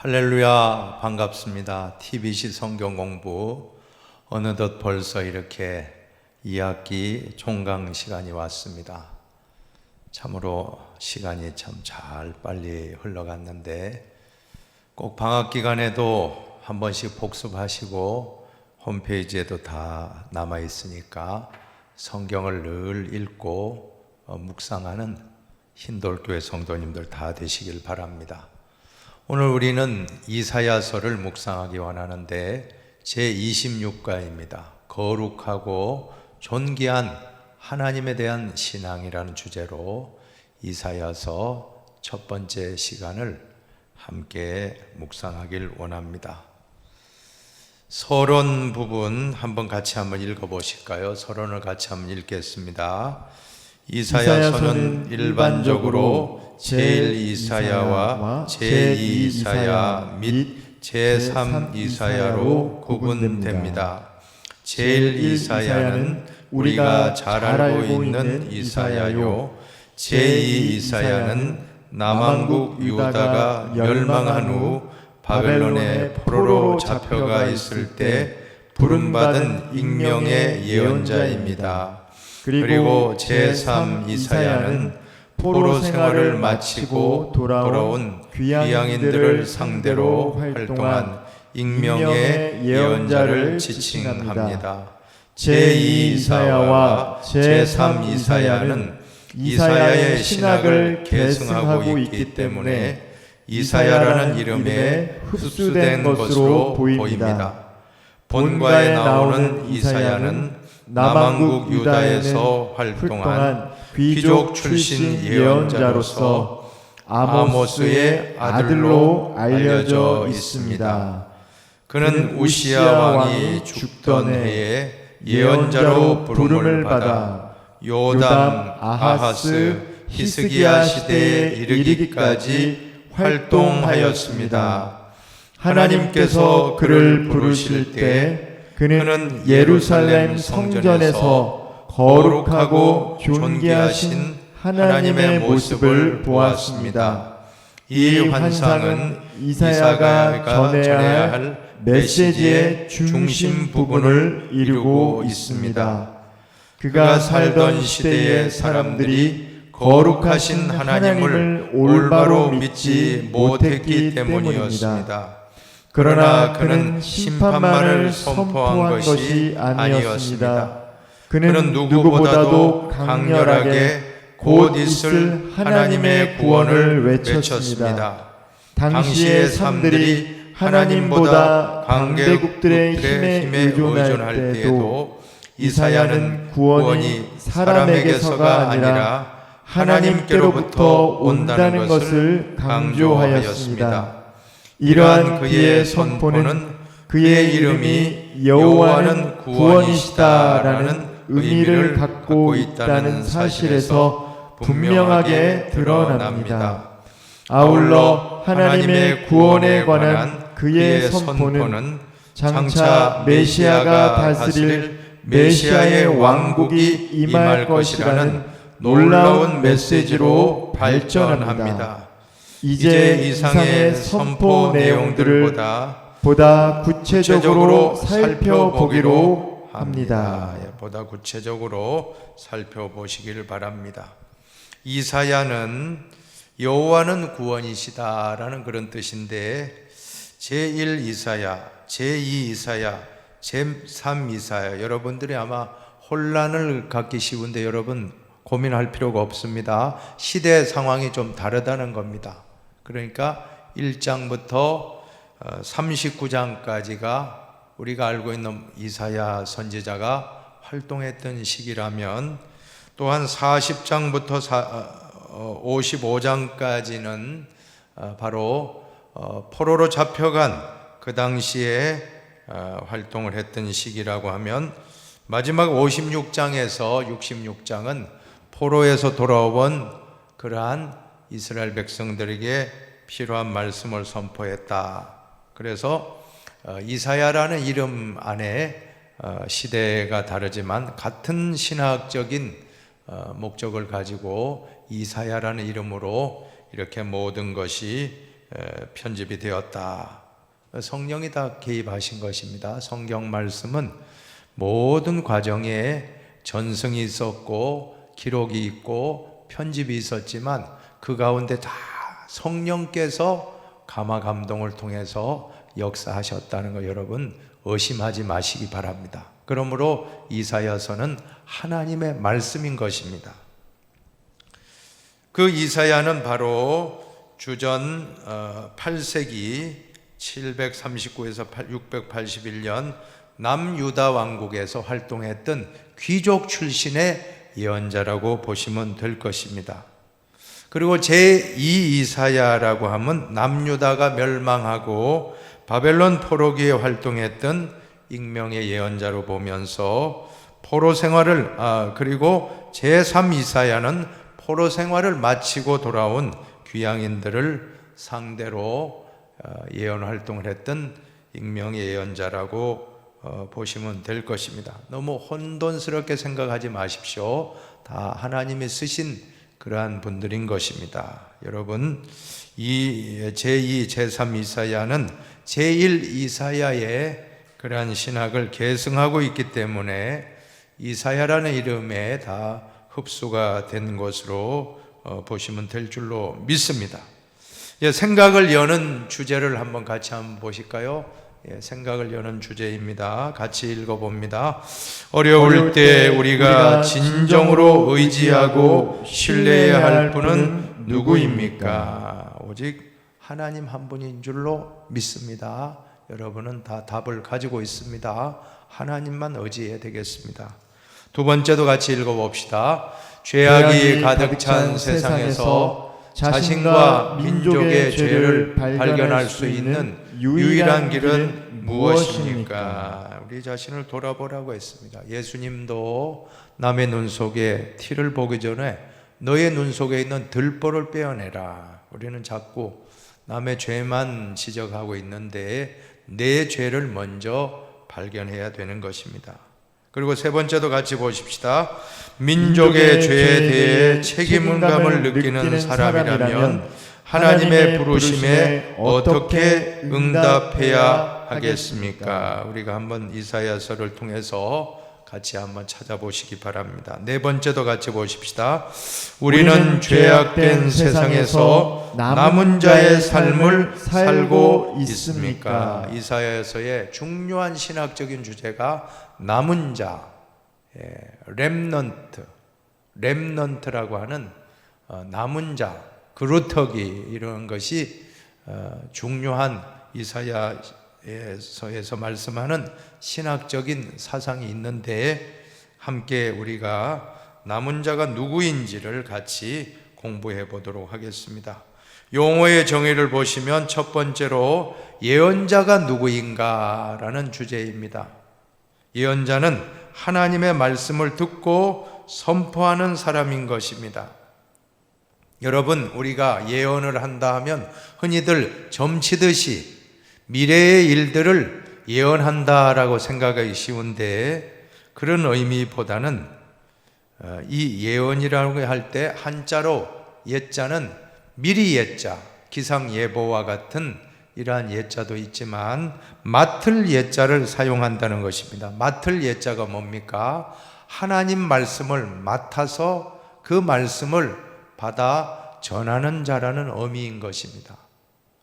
할렐루야, 반갑습니다. TBC 성경 공부 어느덧 벌써 이렇게 2학기 종강 시간이 왔습니다. 참으로 시간이 참 잘 빨리 흘러갔는데 꼭 방학 기간에도 한 번씩 복습하시고 홈페이지에도 다 남아 있으니까 성경을 늘 읽고 묵상하는 흰돌교회 성도님들 다 되시길 바랍니다. 오늘 우리는 이사야서를 묵상하기 원하는데 제26과입니다. 거룩하고 존귀한 하나님에 대한 신앙이라는 주제로 이사야서 첫 번째 시간을 함께 묵상하길 원합니다. 서론 부분 같이 한번 읽어보실까요? 서론을 같이 한번 읽겠습니다. 이사야서는 일반적으로 제1이사야와 제2이사야 및 제3이사야로 구분됩니다. 제1이사야는 우리가 잘 알고 있는 이사야요, 제2이사야는 남왕국 유다가 멸망한 후 바벨론의 포로로 잡혀가 있을 때 부름받은 익명의 예언자입니다. 그리고 제3이사야는 포로 생활을 마치고 돌아온 귀양인들을 상대로 활동한 익명의 예언자를 지칭합니다. 제2이사야와 제3이사야는 이사야의 신학을 계승하고 있기 때문에 이사야라는 이름에 흡수된 것으로 보입니다. 본과에 나오는 이사야는 남왕국 유다에서 활동한 귀족 출신 예언자로서 아모스의 아들로 알려져 있습니다. 그는 우시야 왕이 죽던 해에 예언자로 부름을 받아 요담, 아하스, 히스기야 시대에 이르기까지 활동하였습니다. 하나님께서 그를 부르실 때 그는 예루살렘 성전에서 거룩하고 존귀하신 하나님의 모습을 보았습니다. 이 환상은 이사야가 전해야 할 메시지의 중심 부분을 이루고 있습니다. 그가 살던 시대의 사람들이 거룩하신 하나님을 올바로 믿지 못했기 때문이었습니다. 그러나 그는 심판만을 선포한 것이 아니었습니다. 그는 누구보다도 강렬하게 곧 있을 하나님의 구원을 외쳤습니다. 당시의 삶들이 하나님보다 강대국들의 힘에 의존할 때에도 이사야는 구원이 사람에게서가 아니라 하나님께로부터 온다는 것을 강조하였습니다. 이러한 그의 선포는 그의 이름이 여호와는 구원이시다라는 의미를 갖고 있다는 사실에서 분명하게 드러납니다. 아울러 하나님의 구원에 관한 그의 선포는 장차 메시아가 다스릴 메시아의 왕국이 임할 것이라는 놀라운 메시지로 발전합니다. 이제 이상의 선포 내용들을 보다 구체적으로 살펴보기로 합니다. 보다 구체적으로 살펴보시기를 바랍니다. 이사야는 여호와는 구원이시다라는 그런 뜻인데 제1이사야, 제2이사야, 제3이사야 여러분들이 아마 혼란을 갖기 쉬운데 여러분 고민할 필요가 없습니다. 시대 상황이 좀 다르다는 겁니다. 그러니까 1장부터 39장까지가 우리가 알고 있는 이사야 선지자가 활동했던 시기라면 또한 40장부터 55장까지는 바로 포로로 잡혀간 그 당시에 활동을 했던 시기라고 하면 마지막 56장에서 66장은 포로에서 돌아온 그러한 이스라엘 백성들에게 필요한 말씀을 선포했다. 그래서 이사야라는 이름 안에 시대가 다르지만 같은 신학적인 목적을 가지고 이사야라는 이름으로 이렇게 모든 것이 편집이 되었다. 성령이 다 개입하신 것입니다. 성경 말씀은 모든 과정에 전승이 있었고 기록이 있고 편집이 있었지만 그 가운데 다 성령께서 감화 감동을 통해서 역사하셨다는 거 여러분 의심하지 마시기 바랍니다. 그러므로 이사야서는 하나님의 말씀인 것입니다. 그 이사야는 바로 주전 8세기 739에서 681년 남유다 왕국에서 활동했던 귀족 출신의 예언자라고 보시면 될 것입니다. 그리고 제2 이사야라고 하면 남유다가 멸망하고 바벨론 포로기에 활동했던 익명의 예언자로 보면서 포로 생활을 그리고 제3 이사야는 포로 생활을 마치고 돌아온 귀양인들을 상대로 예언 활동을 했던 익명의 예언자라고 보시면 될 것입니다. 너무 혼돈스럽게 생각하지 마십시오. 다 하나님이 쓰신 그러한 분들인 것입니다. 여러분, 이 제2, 제3 이사야는 제1 이사야의 그러한 신학을 계승하고 있기 때문에 이사야라는 이름에 다 흡수가 된 것으로 보시면 될 줄로 믿습니다. 생각을 여는 주제를 한번 같이 한번 보실까요? 생각을 여는 주제입니다. 같이 읽어봅니다. 어려울 때 우리가 진정으로 의지하고 신뢰해야 할 분은 누구입니까? 오직 하나님 한 분인 줄로 믿습니다. 여러분은 다 답을 가지고 있습니다. 하나님만 의지해야 되겠습니다. 두 번째도 같이 읽어봅시다. 죄악이 가득 찬 세상에서 자신과 민족의 죄를 발견할 수 있는 유일한 길은 무엇입니까? 우리 자신을 돌아보라고 했습니다. 예수님도 남의 눈 속에 티를 보기 전에 너의 눈 속에 있는 들보를 빼어내라. 우리는 자꾸 남의 죄만 지적하고 있는데 내 죄를 먼저 발견해야 되는 것입니다. 그리고 세 번째도 같이 보십시다. 민족의 죄에 대해 책임감을 느끼는 사람이라면 하나님의 부르심에 어떻게 응답해야 하겠습니까? 우리가 한번 이사야서를 통해서 같이 한번 찾아보시기 바랍니다. 네 번째도 같이 보십시다. 우리는 죄악된 세상에서 남은 자의 삶을 살고 있습니까? 이사야서의 중요한 신학적인 주제가 남은 자, 렘넌트라고 하는 남은 자, 그루터기 이런 것이 중요한 이사야서에서 말씀하는 신학적인 사상이 있는데 함께 우리가 남은 자가 누구인지를 같이 공부해 보도록 하겠습니다. 용어의 정의를 보시면 첫 번째로 예언자가 누구인가라는 주제입니다. 예언자는 하나님의 말씀을 듣고 선포하는 사람인 것입니다. 여러분, 우리가 예언을 한다 하면 흔히들 점치듯이 미래의 일들을 예언한다라고 생각하기 쉬운데 그런 의미보다는 이 예언이라고 할 때 한자로 예자는 미리 예자, 기상예보와 같은 이러한 예자도 있지만 맡을 예자를 사용한다는 것입니다. 맡을 예자가 뭡니까? 하나님 말씀을 맡아서 그 말씀을 받아 전하는 자라는 의미인 것입니다.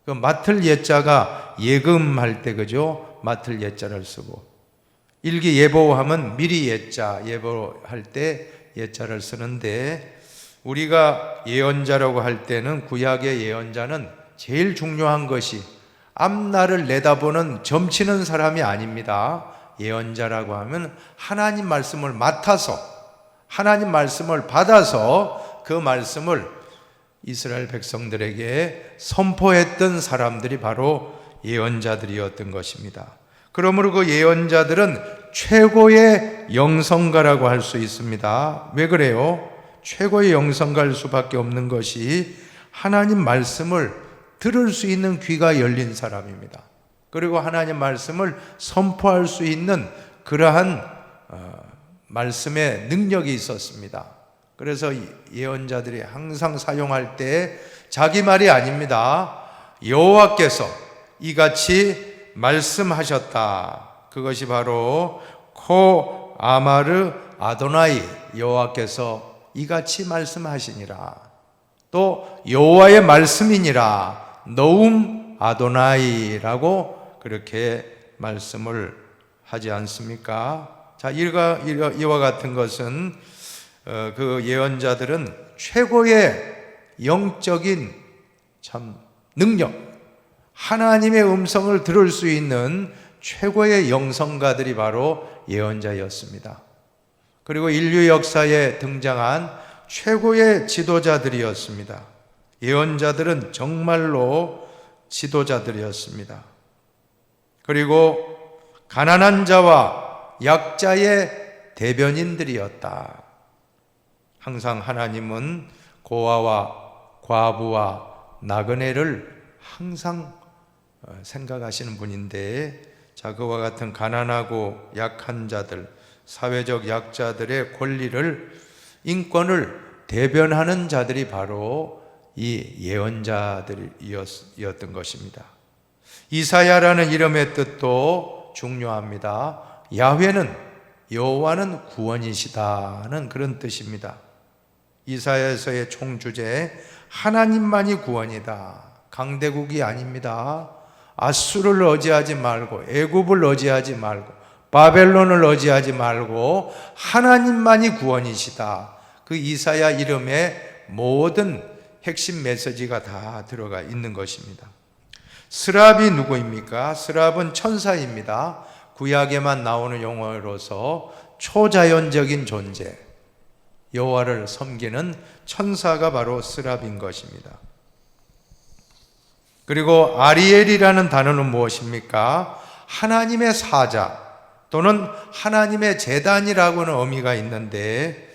그 맡을 예자가 예금할 때 그죠? 맡을 예자를 쓰고 일기 예보하면 미리 예자, 예보할 때 예자를 쓰는데 우리가 예언자라고 할 때는 구약의 예언자는 제일 중요한 것이 앞날을 내다보는 점치는 사람이 아닙니다. 예언자라고 하면 하나님 말씀을 맡아서 하나님 말씀을 받아서 그 말씀을 이스라엘 백성들에게 선포했던 사람들이 바로 예언자들이었던 것입니다. 그러므로 그 예언자들은 최고의 영성가라고 할 수 있습니다. 왜 그래요? 최고의 영성가일 수밖에 없는 것이 하나님 말씀을 들을 수 있는 귀가 열린 사람입니다. 그리고 하나님 말씀을 선포할 수 있는 그러한 말씀의 능력이 있었습니다. 그래서 예언자들이 항상 사용할 때 자기 말이 아닙니다. 여호와께서 이같이 말씀하셨다. 그것이 바로 코 아마르 아도나이, 여호와께서 이같이 말씀하시니라. 또 여호와의 말씀이니라, 너움 아도나이라고 그렇게 말씀을 하지 않습니까? 자, 이와 같은 것은 그 예언자들은 최고의 영적인 참 능력, 하나님의 음성을 들을 수 있는 최고의 영성가들이 바로 예언자였습니다. 그리고 인류 역사에 등장한 최고의 지도자들이었습니다. 예언자들은 정말로 지도자들이었습니다. 그리고 가난한 자와 약자의 대변인들이었다. 항상 하나님은 고아와 과부와 나그네를 항상 생각하시는 분인데, 자, 그와 같은 가난하고 약한 자들, 사회적 약자들의 권리를, 인권을 대변하는 자들이 바로 이 예언자들이었던 것입니다. 이사야라는 이름의 뜻도 중요합니다. 야훼는, 여호와는 구원이시다는 그런 뜻입니다. 이사야서의 총주제, 하나님만이 구원이다. 강대국이 아닙니다. 아수를 의지하지 말고, 애굽을 의지하지 말고, 바벨론을 의지하지 말고 하나님만이 구원이시다. 그 이사야 이름에 모든 핵심 메시지가 다 들어가 있는 것입니다. 스랍이 누구입니까? 스랍은 천사입니다. 구약에만 나오는 용어로서 초자연적인 존재, 여호와를 섬기는 천사가 바로 스랍인 것입니다. 그리고 아리엘이라는 단어는 무엇입니까? 하나님의 사자 또는 하나님의 제단이라고는 의미가 있는데,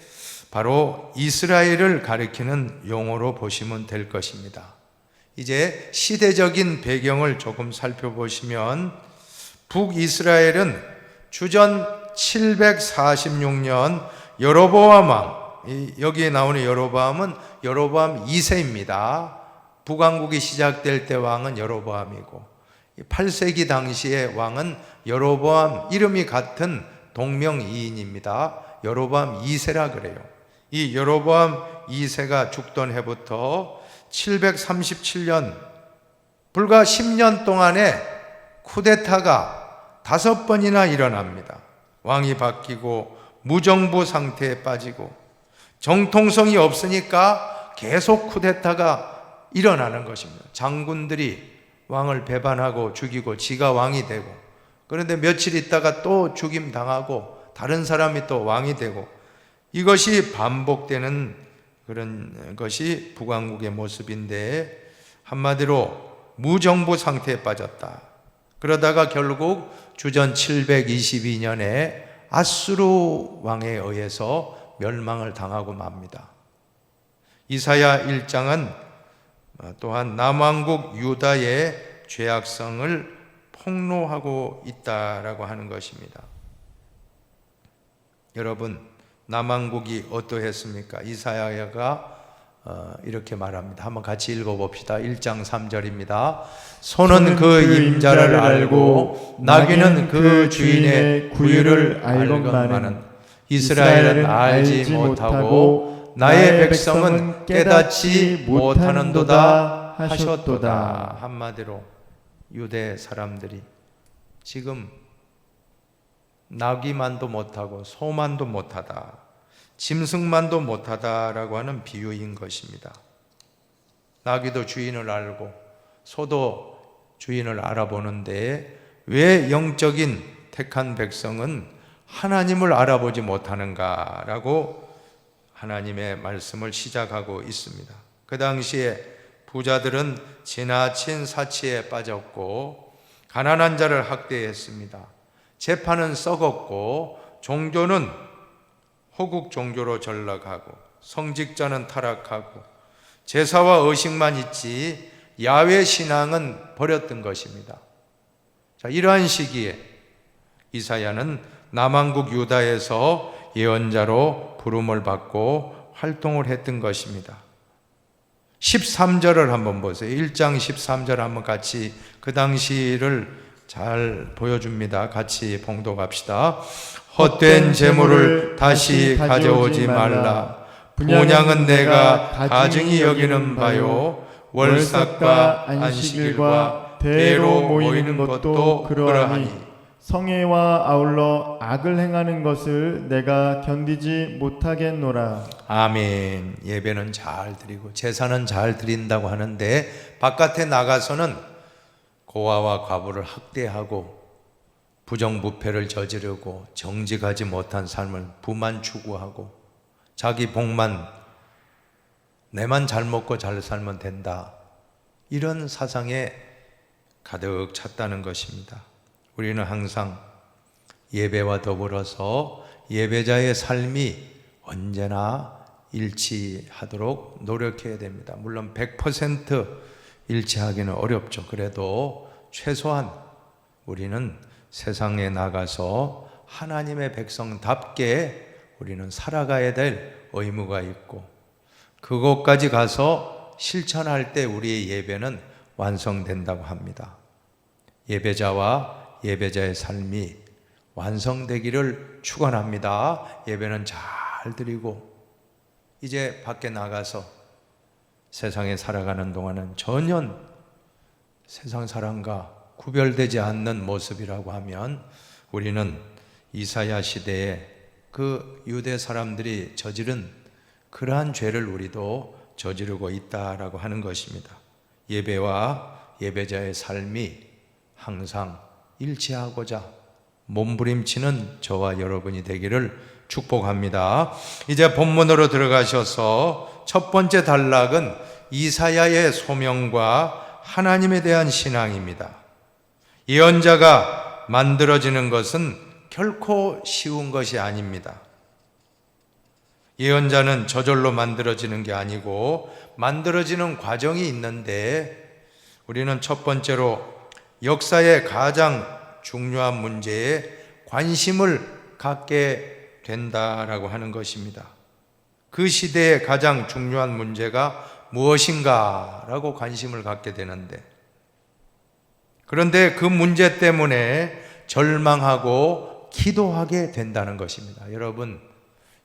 바로 이스라엘을 가리키는 용어로 보시면 될 것입니다. 이제 시대적인 배경을 조금 살펴보시면, 북이스라엘은 주전 746년 여로보암 왕, 여기에 나오는 여로보암은 여로보암 2세입니다. 북왕국이 시작될 때 왕은 여로보암이고, 8세기 당시의 왕은 여로보암, 이름이 같은 동명이인입니다. 여로보암 2세라 그래요. 이 여로보암 2세가 죽던 해부터 737년, 불과 10년 동안에 쿠데타가 5번이나 일어납니다. 왕이 바뀌고 무정부 상태에 빠지고 정통성이 없으니까 계속 쿠데타가 일어나는 것입니다. 장군들이 왕을 배반하고 죽이고 지가 왕이 되고, 그런데 며칠 있다가 또 죽임 당하고 다른 사람이 또 왕이 되고, 이것이 반복되는 그런 것이 북왕국의 모습인데, 한마디로 무정부 상태에 빠졌다. 그러다가 결국 주전 722년에 아수르 왕에 의해서 멸망을 당하고 맙니다. 이사야 1장은 또한 남왕국 유다의 죄악성을 폭로하고 있다라고 하는 것입니다. 여러분, 남왕국이 어떠했습니까? 이사야가 이렇게 말합니다. 한번 같이 읽어봅시다. 1장 3절입니다. 소는 그 임자를 알고 나귀는 그 주인의 구유를 알건만은 이스라엘은 알지 못하고 나의 백성은 깨닫지 못하는도다 하셨도다. 한마디로 유대 사람들이 지금 나귀만도 못하고 소만도 못하다, 짐승만도 못하다라고 하는 비유인 것입니다. 나귀도 주인을 알고 소도 주인을 알아보는데 왜 영적인 택한 백성은 하나님을 알아보지 못하는가라고 하나님의 말씀을 시작하고 있습니다. 그 당시에 부자들은 지나친 사치에 빠졌고 가난한 자를 학대했습니다. 재판은 썩었고 종교는 호국 종교로 전락하고 성직자는 타락하고 제사와 의식만 있지 야훼 신앙은 버렸던 것입니다. 자, 이러한 시기에 이사야는 남왕국 유다에서 예언자로 부름을 받고 활동을 했던 것입니다. 13절을 한번 보세요. 1장 13절 한번 같이 그 당시를 잘 보여줍니다. 같이 봉독합시다. 헛된 재물을 다시 가져오지 말라. 분양은 내가 가증히 여기는 바요. 월삭과 안식일과 대로 모이는 것도 그러하니 성회와 아울러 악을 행하는 것을 내가 견디지 못하겠노라. 아멘. 예배는 잘 드리고 제사는 잘 드린다고 하는데 바깥에 나가서는 고아와 과부를 학대하고 부정부패를 저지르고 정직하지 못한 삶을 부만 추구하고 자기 복만 내만 잘 먹고 잘 살면 된다, 이런 사상에 가득 찼다는 것입니다. 우리는 항상 예배와 더불어서 예배자의 삶이 언제나 일치하도록 노력해야 됩니다. 물론 100% 일치하기는 어렵죠. 그래도 최소한 우리는 세상에 나가서 하나님의 백성답게 우리는 살아가야 될 의무가 있고, 그것까지 가서 실천할 때 우리의 예배는 완성된다고 합니다. 예배자와 예배자의 삶이 완성되기를 축원합니다. 예배는 잘 드리고 이제 밖에 나가서 세상에 살아가는 동안은 전혀 세상 사람과 구별되지 않는 모습이라고 하면 우리는 이사야 시대에 그 유대 사람들이 저지른 그러한 죄를 우리도 저지르고 있다라고 하는 것입니다. 예배와 예배자의 삶이 항상 일치하고자 몸부림치는 저와 여러분이 되기를 축복합니다. 이제 본문으로 들어가셔서 첫 번째 단락은 이사야의 소명과 하나님에 대한 신앙입니다. 예언자가 만들어지는 것은 결코 쉬운 것이 아닙니다. 예언자는 저절로 만들어지는 게 아니고 만들어지는 과정이 있는데, 우리는 첫 번째로 역사의 가장 중요한 문제에 관심을 갖게 된다라고 하는 것입니다. 그 시대의 가장 중요한 문제가 무엇인가라고 관심을 갖게 되는데, 그런데 그 문제 때문에 절망하고 기도하게 된다는 것입니다.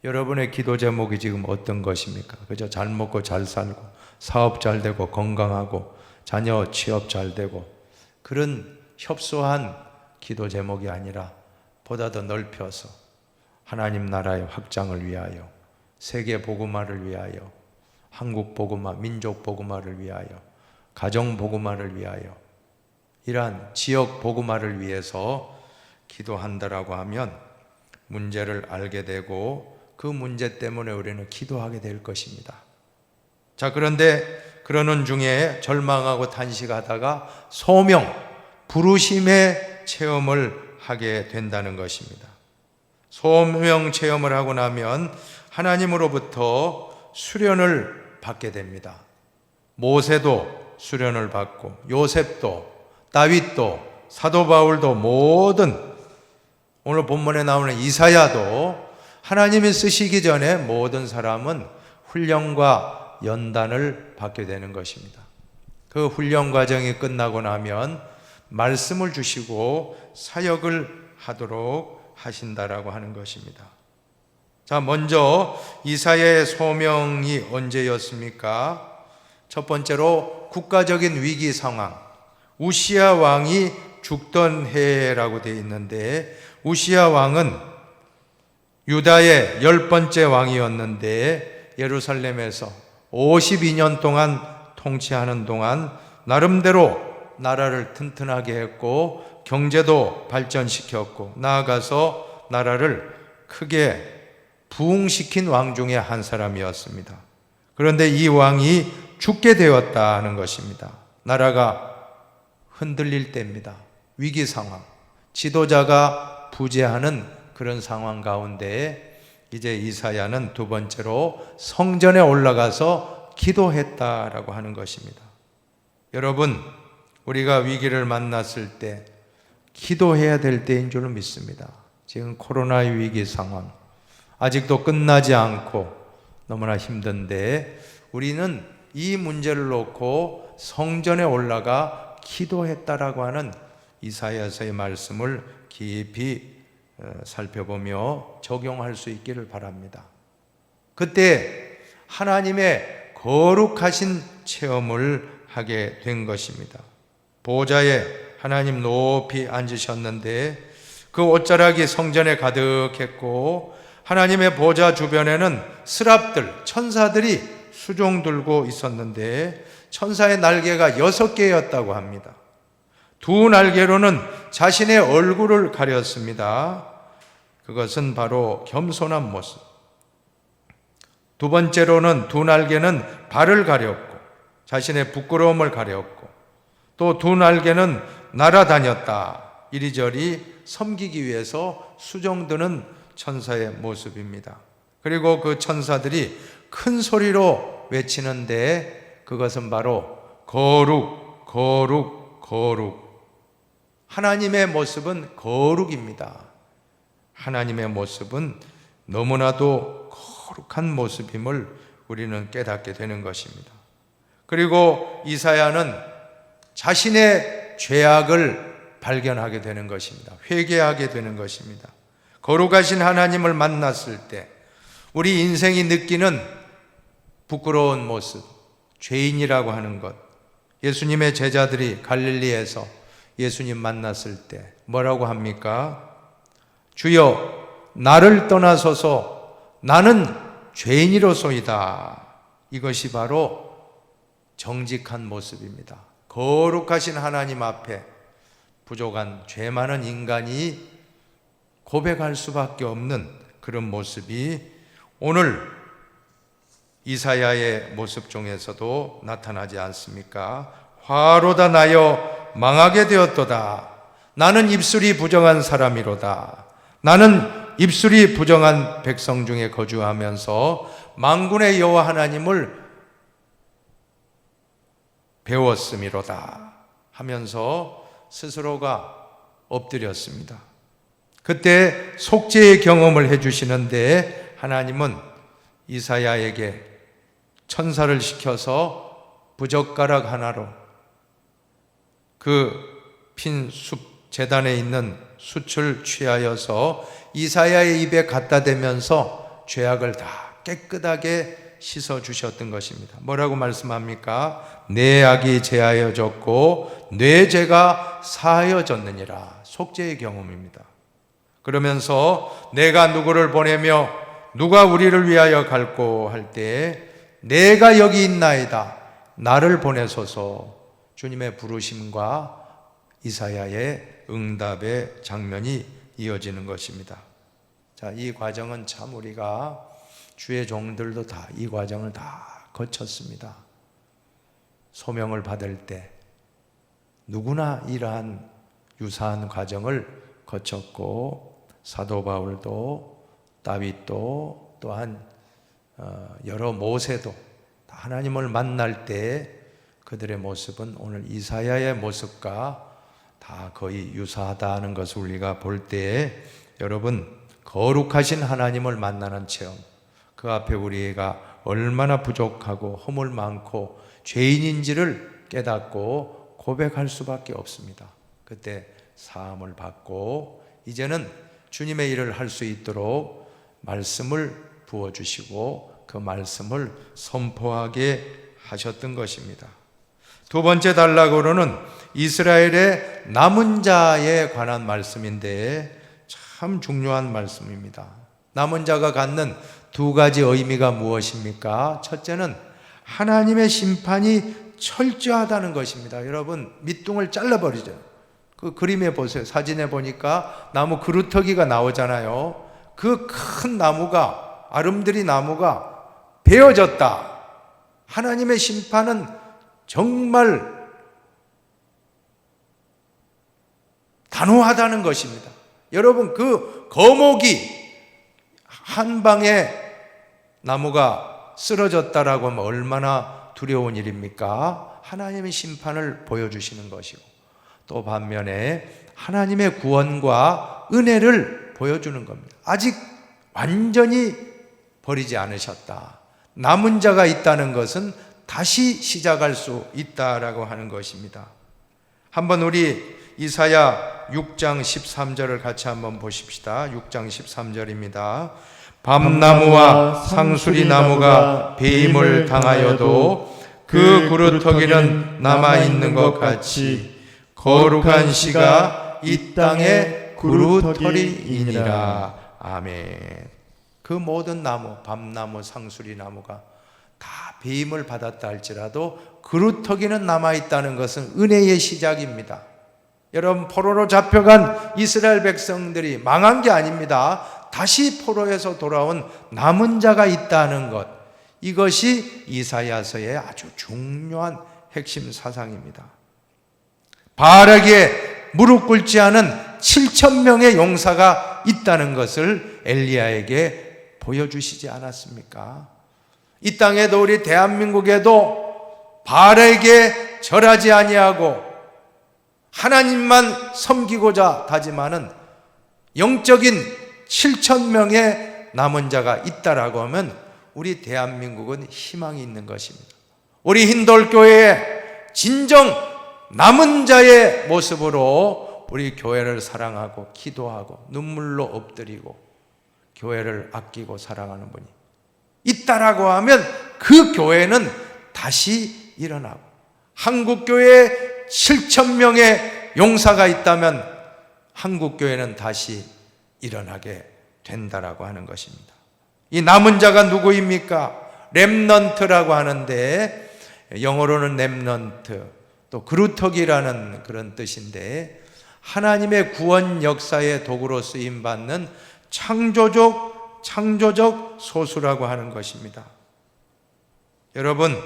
여러분의 기도 제목이 지금 어떤 것입니까? 그저 잘 먹고 잘 살고 사업 잘 되고 건강하고 자녀 취업 잘 되고 그런 협소한 기도 제목이 아니라 보다 더 넓혀서 하나님 나라의 확장을 위하여, 세계 복음화를 위하여, 한국 복음화, 민족 복음화를 위하여, 가정 복음화를 위하여, 이러한 지역 복음화를 위해서 기도한다라고 하면 문제를 알게 되고 그 문제 때문에 우리는 기도하게 될 것입니다. 자, 그런데 그러는 중에 절망하고 탄식하다가 소명, 부르심의 체험을 하게 된다는 것입니다. 소명 체험을 하고 나면 하나님으로부터 수련을 받게 됩니다. 모세도 수련을 받고 요셉도 다윗도 사도 바울도 모든 오늘 본문에 나오는 이사야도 하나님이 쓰시기 전에 모든 사람은 훈련과 연단을 받게 되는 것입니다. 그 훈련 과정이 끝나고 나면 말씀을 주시고 사역을 하도록 하신다라고 하는 것입니다. 자, 먼저 이사야의 소명이 언제였습니까? 첫 번째로 국가적인 위기 상황, 우시야 왕이 죽던 해라고 되어 있는데, 우시야 왕은 유다의 10번째 왕이었는데 예루살렘에서 52년 동안 통치하는 동안 나름대로 나라를 튼튼하게 했고 경제도 발전시켰고 나아가서 나라를 크게 부흥시킨 왕 중에 한 사람이었습니다. 그런데 이 왕이 죽게 되었다는 것입니다. 나라가 흔들릴 때입니다. 위기 상황, 지도자가 부재하는 그런 상황 가운데 이제 이사야는 두 번째로 성전에 올라가서 기도했다라고 하는 것입니다. 여러분, 우리가 위기를 만났을 때 기도해야 될 때인 줄 믿습니다. 지금 코로나의 위기 상황 아직도 끝나지 않고 너무나 힘든데 우리는 이 문제를 놓고 성전에 올라가 기도했다라고 하는 이사야서의 말씀을 깊이 살펴보며 적용할 수 있기를 바랍니다. 그때 하나님의 거룩하신 체험을 하게 된 것입니다. 보좌에 하나님 높이 앉으셨는데 그 옷자락이 성전에 가득했고 하나님의 보좌 주변에는 스랍들, 천사들이 수종 들고 있었는데 천사의 날개가 6개였다고 합니다. 두 날개로는 자신의 얼굴을 가렸습니다. 그것은 바로 겸손한 모습. 두 번째로는 두 날개는 발을 가렸고 자신의 부끄러움을 가렸고 또 두 날개는 날아다녔다. 이리저리 섬기기 위해서 수종드는 천사의 모습입니다. 그리고 그 천사들이 큰 소리로 외치는데 그것은 바로 거룩, 거룩, 거룩. 하나님의 모습은 거룩입니다. 하나님의 모습은 너무나도 거룩한 모습임을 우리는 깨닫게 되는 것입니다. 그리고 이사야는 자신의 죄악을 발견하게 되는 것입니다. 회개하게 되는 것입니다. 거룩하신 하나님을 만났을 때 우리 인생이 느끼는 부끄러운 모습, 죄인이라고 하는 것. 예수님의 제자들이 갈릴리에서 예수님 만났을 때 뭐라고 합니까? 주여, 나를 떠나소서, 나는 죄인이로소이다. 이것이 바로 정직한 모습입니다. 거룩하신 하나님 앞에 부족한 죄 많은 인간이 고백할 수밖에 없는 그런 모습이 오늘 이사야의 모습 중에서도 나타나지 않습니까? 화로다 나여 망하게 되었도다. 나는 입술이 부정한 사람이로다. 나는 입술이 부정한 백성 중에 거주하면서 만군의 여호와 하나님을 배웠음이로다 하면서 스스로가 엎드렸습니다. 그때 속죄의 경험을 해주시는데 하나님은 이사야에게 천사를 시켜서 부젓가락 하나로 그 핀 숲 제단에 있는 숯을 취하여서 이사야의 입에 갖다 대면서 죄악을 다 깨끗하게 씻어 주셨던 것입니다. 뭐라고 말씀합니까? 내 악이 제하여졌고 내 죄가 사하여졌느니라. 속죄의 경험입니다. 그러면서 내가 누구를 보내며 누가 우리를 위하여 갈고 할 때 내가 여기 있나이다. 나를 보내소서. 주님의 부르심과 이사야의 응답의 장면이 이어지는 것입니다. 자, 이 과정은 참 우리가 주의 종들도 다 이 과정을 다 거쳤습니다. 소명을 받을 때 누구나 이러한 유사한 과정을 거쳤고 사도 바울도 다윗도 또한 여러 모세도 다 하나님을 만날 때 그들의 모습은 오늘 이사야의 모습과 다 거의 유사하다는 것을 우리가 볼 때에 여러분 거룩하신 하나님을 만나는 체험, 그 앞에 우리가 얼마나 부족하고 허물 많고 죄인인지를 깨닫고 고백할 수밖에 없습니다. 그때 사함을 받고 이제는 주님의 일을 할 수 있도록 말씀을 부어주시고 그 말씀을 선포하게 하셨던 것입니다. 두 번째 단락으로는 이스라엘의 남은 자에 관한 말씀인데 참 중요한 말씀입니다. 남은 자가 갖는 두 가지 의미가 무엇입니까? 첫째는 하나님의 심판이 철저하다는 것입니다. 여러분 밑둥을 잘라버리죠. 그 그림에 보세요. 사진에 보니까 나무 그루터기가 나오잖아요. 그 큰 나무가 아름드리 나무가 베어졌다. 하나님의 심판은 정말 단호하다는 것입니다. 여러분 그 거목이 한 방에 나무가 쓰러졌다라고 하면 얼마나 두려운 일입니까? 하나님의 심판을 보여주시는 것이고 또 반면에 하나님의 구원과 은혜를 보여주는 겁니다. 아직 완전히 버리지 않으셨다. 남은 자가 있다는 것은 다시 시작할 수 있다라고 하는 것입니다. 한번 우리 이사야 6장 13절을 같이 한번 보십시다. 6장 13절입니다. 밤나무와 상수리나무가 배임을 당하여도 그 그루터기는 남아있는 것 같이 거룩한 씨가 이 땅의 그루터기이니라. 아멘. 그 모든 나무, 밤나무, 상수리나무가 다 배임을 받았다 할지라도 그루터기는 남아있다는 것은 은혜의 시작입니다. 여러분, 포로로 잡혀간 이스라엘 백성들이 망한 게 아닙니다. 다시 포로에서 돌아온 남은 자가 있다는 것, 이것이 이사야서의 아주 중요한 핵심 사상입니다. 바알에게 무릎 꿇지 않은 7,000명의 용사가 있다는 것을 엘리야에게 보여주시지 않았습니까? 이 땅에도, 우리 대한민국에도 바알에게 절하지 아니하고 하나님만 섬기고자 다짐하는 영적인 7,000명의 남은 자가 있다라고 하면 우리 대한민국은 희망이 있는 것입니다. 우리 힌돌교회의 진정 남은 자의 모습으로 우리 교회를 사랑하고 기도하고 눈물로 엎드리고 교회를 아끼고 사랑하는 분이 있다라고 하면 그 교회는 다시 일어나고, 한국교회에 7,000명의 용사가 있다면 한국교회는 다시 일어나게 된다라고 하는 것입니다. 이 남은 자가 누구입니까? 렘넌트라고 하는데, 영어로는 렘넌트, 또 그루터기라는 그런 뜻인데, 하나님의 구원 역사의 도구로 쓰임받는 창조적 소수라고 하는 것입니다. 여러분,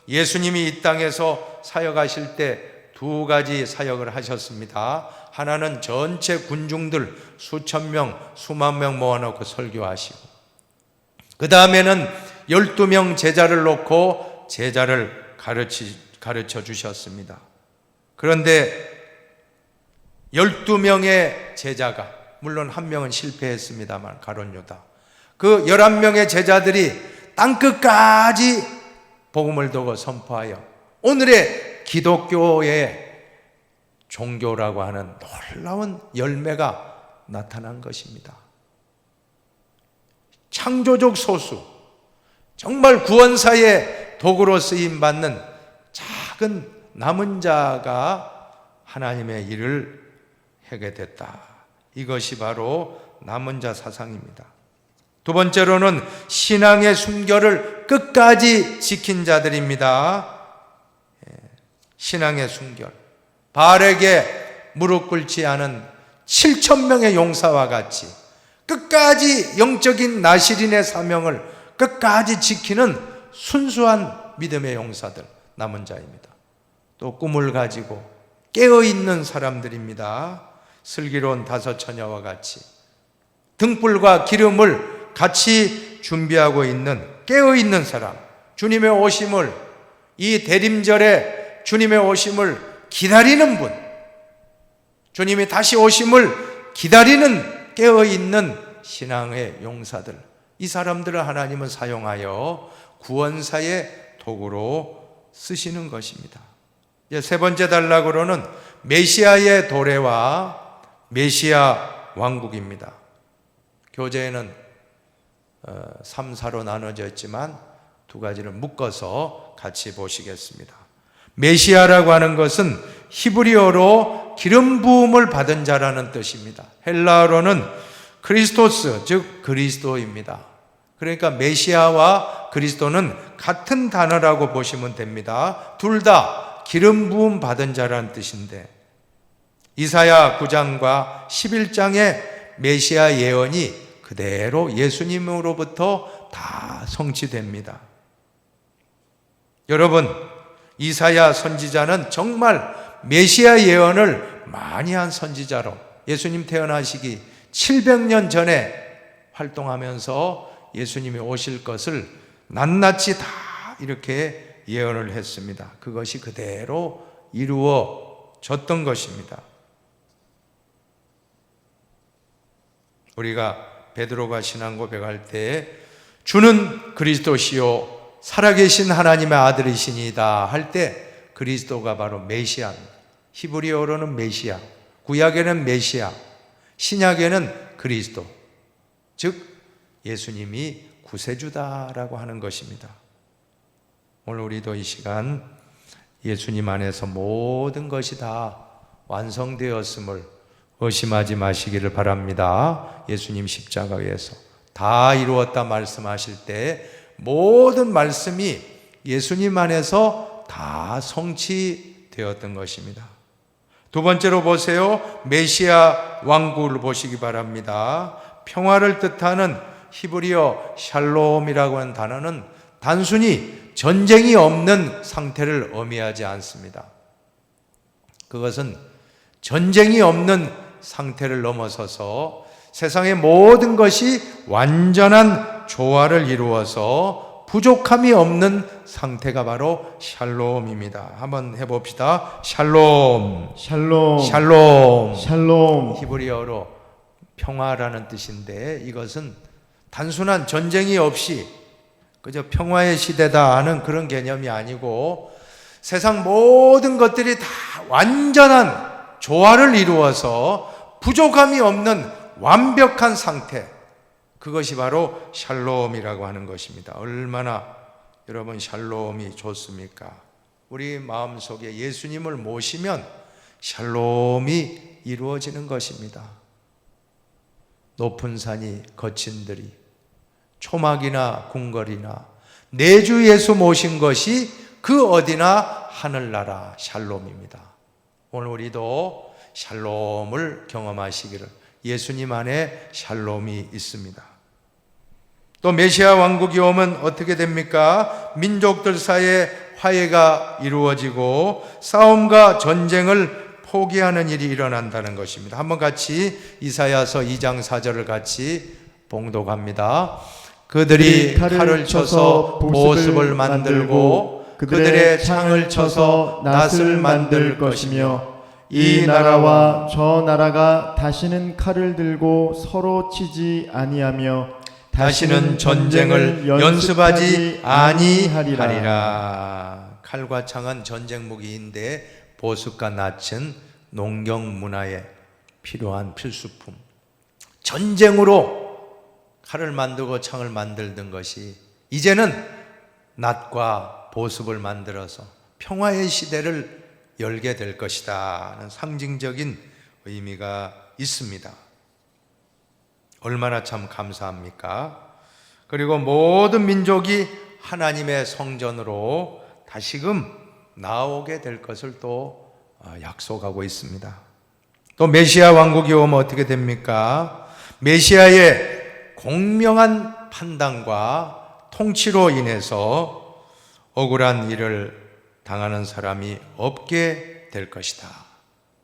예수님이 이 땅에서 사역하실 때 두 가지 사역을 하셨습니다. 하나는 전체 군중들 수천 명, 수만 명 모아놓고 설교하시고, 그 다음에는 12명 제자를 놓고 제자를 가르쳐 주셨습니다. 그런데 12명의 제자가, 물론 한 명은 실패했습니다만, 가룟 유다, 그 11명의 제자들이 땅끝까지 복음을 두고 선포하여 오늘의 기독교의 종교라고 하는 놀라운 열매가 나타난 것입니다. 창조적 소수, 정말 구원사의 도구로 쓰임받는 작은 남은 자가 하나님의 일을 하게 됐다. 이것이 바로 남은 자 사상입니다. 두 번째로는 신앙의 순결을 끝까지 지킨 자들입니다. 신앙의 순결, 바알에게 무릎 꿇지 않은 7,000명의 용사와 같이 끝까지 영적인 나시린의 사명을 끝까지 지키는 순수한 믿음의 용사들, 남은 자입니다. 또 꿈을 가지고 깨어있는 사람들입니다. 슬기로운 5 처녀와 같이 등불과 기름을 같이 준비하고 있는 깨어있는 사람, 주님의 오심을, 이 대림절에 주님의 오심을 기다리는 분, 주님이 다시 오심을 기다리는 깨어있는 신앙의 용사들, 이 사람들을 하나님은 사용하여 구원사의 도구로 쓰시는 것입니다. 이제 세 번째 단락으로는 메시아의 도래와 메시아 왕국입니다. 교재에는 3, 4로 나눠져 있지만 두 가지를 묶어서 같이 보시겠습니다. 메시아라고 하는 것은 히브리어로 기름 부음을 받은 자라는 뜻입니다. 헬라어로는 크리스토스, 즉 그리스도입니다. 그러니까 메시아와 그리스도는 같은 단어라고 보시면 됩니다. 둘 다 기름 부음 받은 자라는 뜻인데, 이사야 9장과 11장의 메시아 예언이 그대로 예수님으로부터 다 성취됩니다. 여러분, 이사야 선지자는 정말 메시아 예언을 많이 한 선지자로 예수님 태어나시기 700년 전에 활동하면서 예수님이 오실 것을 낱낱이 다 이렇게 예언을 했습니다. 그것이 그대로 이루어졌던 것입니다. 우리가 베드로가 신앙 고백할 때 주는 그리스도시요 살아계신 하나님의 아들이시니다 할 때 그리스도가 바로 메시아입니다. 히브리어로는 메시아, 구약에는 메시아, 신약에는 그리스도, 즉 예수님이 구세주다라고 하는 것입니다. 오늘 우리도 이 시간 예수님 안에서 모든 것이 다 완성되었음을 의심하지 마시기를 바랍니다. 예수님 십자가에서 다 이루었다 말씀하실 때 모든 말씀이 예수님 안에서 다 성취되었던 것입니다. 두 번째로 보세요. 메시아 왕국을 보시기 바랍니다. 평화를 뜻하는 히브리어 샬롬이라고 하는 단어는 단순히 전쟁이 없는 상태를 의미하지 않습니다. 그것은 전쟁이 없는 상태를 넘어서서 세상의 모든 것이 완전한 조화를 이루어서 부족함이 없는 상태가 바로 샬롬입니다. 한번 해봅시다. 샬롬, 샬롬, 샬롬, 샬롬. 히브리어로 평화라는 뜻인데 이것은 단순한 전쟁이 없이 그저 평화의 시대다 하는 그런 개념이 아니고 세상 모든 것들이 다 완전한 조화를 이루어서 부족함이 없는 완벽한 상태, 그것이 바로 샬롬이라고 하는 것입니다. 얼마나 여러분 샬롬이 좋습니까? 우리 마음속에 예수님을 모시면 샬롬이 이루어지는 것입니다. 높은 산이 거친 들이 초막이나 궁궐이나 내 주 예수 모신 것이 그 어디나 하늘나라 샬롬입니다. 오늘 우리도 샬롬을 경험하시기를, 예수님 안에 샬롬이 있습니다. 또 메시아 왕국이 오면 어떻게 됩니까? 민족들 사이에 화해가 이루어지고 싸움과 전쟁을 포기하는 일이 일어난다는 것입니다. 한번 같이 이사야서 2장 4절을 같이 봉독합니다. 그들이 칼을 쳐서 보습을 만들고 그들의 창을 쳐서 낫을 만들 것이며 이 나라와 저 나라가 다시는 칼을 들고 서로 치지 아니하며 다시는 전쟁을 연습하지 아니하리라. 칼과 창은 전쟁 무기인데 보습과 낫은 농경 문화에 필요한 필수품. 전쟁으로 칼을 만들고 창을 만들던 것이 이제는 낫과 보습을 만들어서 평화의 시대를 열게 될 것이다 하는 상징적인 의미가 있습니다. 얼마나 참 감사합니까? 그리고 모든 민족이 하나님의 성전으로 다시금 나오게 될 것을 또 약속하고 있습니다. 또 메시아 왕국이 오면 어떻게 됩니까? 메시아의 공명한 판단과 통치로 인해서 억울한 일을 당하는 사람이 없게 될 것이다.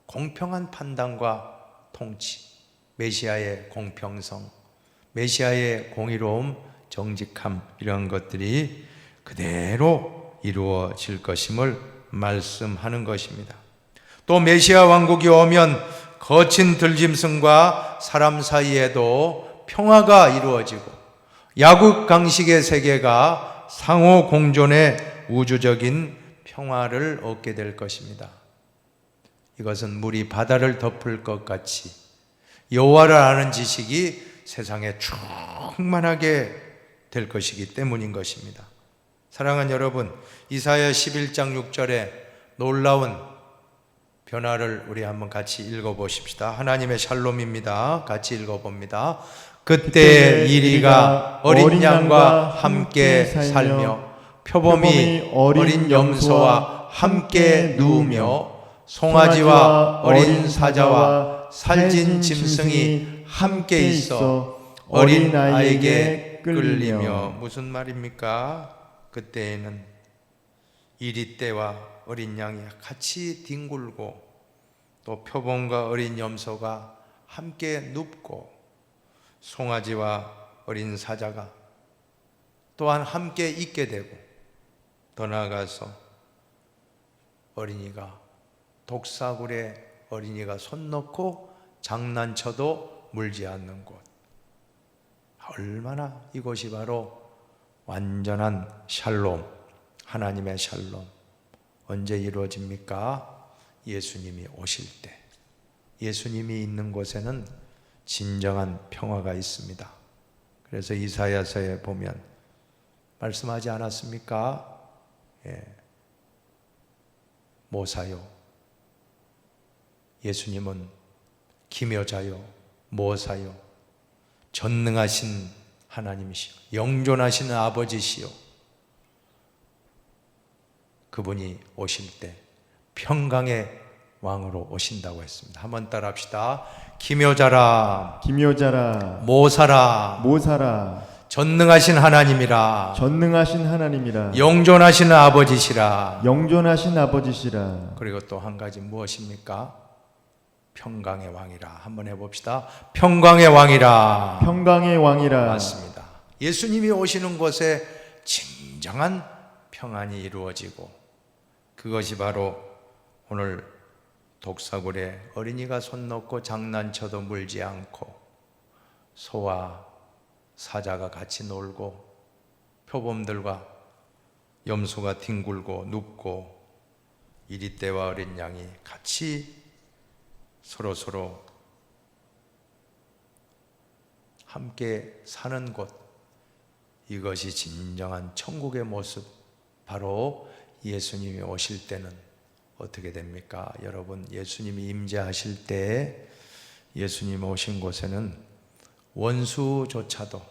공평한 판단과 통치, 메시아의 공평성, 메시아의 공의로움, 정직함, 이런 것들이 그대로 이루어질 것임을 말씀하는 것입니다. 또 메시아 왕국이 오면 거친 들짐승과 사람 사이에도 평화가 이루어지고 야국강식의 세계가 상호 공존의 우주적인 평화를 얻게 될 것입니다. 이것은 물이 바다를 덮을 것 같이 여호와를 아는 지식이 세상에 충만하게 될 것이기 때문인 것입니다. 사랑하는 여러분, 이사야 11장 6절에 놀라운 변화를 우리 한번 같이 읽어보십시다. 하나님의 샬롬입니다. 같이 읽어봅니다. 그때 이리가 어린 양과 함께 살며 표범이 어린 염소와 함께 누우며 송아지와 어린 사자와 살진 짐승이 함께 있어 어린 아이에게 끌리며. 무슨 말입니까? 그때에는 이리떼와 어린 양이 같이 뒹굴고 또 표범과 어린 염소가 함께 눕고 송아지와 어린 사자가 또한 함께 있게 되고, 더 나아가서 어린이가 독사굴에 어린이가 손 넣고 장난쳐도 물지 않는 곳, 얼마나 이곳이 바로 완전한 샬롬, 하나님의 샬롬 언제 이루어집니까? 예수님이 오실 때. 예수님이 있는 곳에는 진정한 평화가 있습니다. 그래서 이사야서에 보면 말씀하지 않았습니까? 모사요, 예수님은 기묘자요, 모사요, 전능하신 하나님이시요, 영존하시는 아버지시요. 그분이 오실 때 평강의 왕으로 오신다고 했습니다. 한번 따라합시다. 기묘자라, 기묘자라, 모사라, 모사라, 전능하신 하나님이라, 전능하신 하나님이라, 영존하시는 아버지시라. 영존하신 아버지시라. 그리고 또 한 가지 무엇입니까? 평강의 왕이라. 한번 해봅시다. 평강의 왕이라. 평강의 왕이라. 맞습니다. 예수님이 오시는 곳에 진정한 평안이 이루어지고, 그것이 바로 오늘 독사굴에 어린이가 손 놓고 장난쳐도 물지 않고, 소와 사자가 같이 놀고, 표범들과 염소가 뒹굴고 눕고, 이리떼와 어린 양이 같이 서로 함께 사는 곳, 이것이 진정한 천국의 모습. 바로 예수님이 오실 때는 어떻게 됩니까? 여러분, 예수님이 임재하실 때, 예수님 오신 곳에는 원수조차도